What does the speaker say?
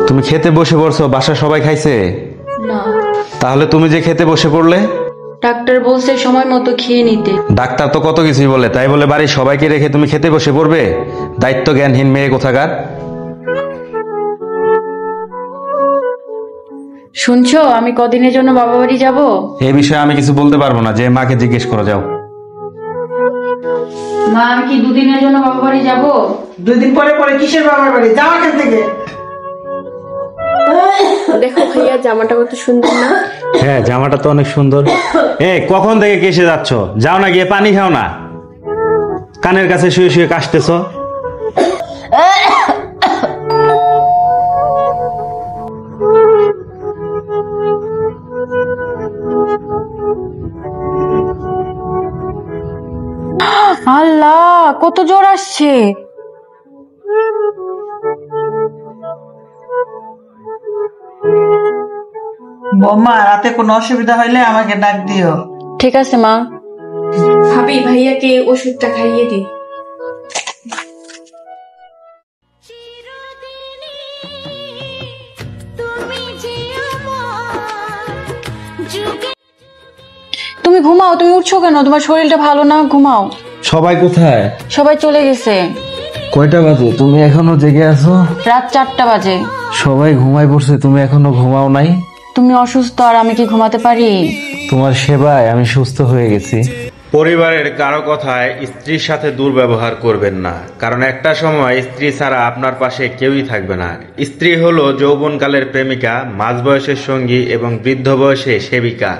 তুমি খেতে বসে পড়ছো, বাসা সবাই খাইছে? না, তাহলে তুমি যে খেতে বসে পড়লে? ডাক্তার বলছে সময় মতো খেয়ে নিতে। ডাক্তার তো কত কিছুই বলে, তাই বলে বাড়ির সবাইকে রেখে তুমি খেতে বসে পড়বে? দায়িত্ব জ্ঞানহীন মেয়ে কোথাকার। শুনছো, আমি কদিনের জন্য বাবা বাড়ি যাব। এই বিষয়ে আমি কিছু বলতে পারবো না, যে মাকে জিজ্ঞেস করে যাও। মা, আমি কি দুদিনের জন্য বাবা বাড়ি যাব? 2 দিন পরে পরে কিসের বাবার বাড়ি? যাও এখান থেকে। দেখো ভাইয়া, জামাটা কত সুন্দর না? হ্যাঁ, জামাটা তো অনেক সুন্দর। কখন থেকে কেসে যাচ্ছ? যাও না, গিয়ে পানি খাও না। কানের কাছে শুয়ে শুয়ে কাশতেছো। আল্লাহ, কত জ্বর আসছে। বৌমা, রাতে কোনো অসুবিধা হইলে আমাকে ডাক দিও। ঠিক আছে মা। ভাবি, ভাইয়াকে ওষুধটা খাইয়ে দি। তুমি ঘুমাও, তুমি উঠছো কেন? তোমার শরীরটা ভালো না, ঘুমাও। সবাই কোথায়? সবাই চলে গেছে। কয়টা বাজে? তুমি এখনো জেগে আছো? রাত 4টা বাজে। সবাই ঘুমাই পড়ছে, তুমি এখনো ঘুমাও নাই? তুমি অসুস্থ, আর আমি কি ঘুমাতে পারি? তোমার সেবায় আমি সুস্থ হয়ে গেছি। পরিবারের কারো কথায় স্ত্রীর সাথে দুর্ব্যবহার করবেন না, কারণ একটা সময় স্ত্রী ছাড়া আপনার পাশে কেউই থাকবে না। স্ত্রী হলো যৌবনকালের প্রেমিকা, মাঝ বয়সের সঙ্গী এবং বৃদ্ধ বয়সে সেবিকা।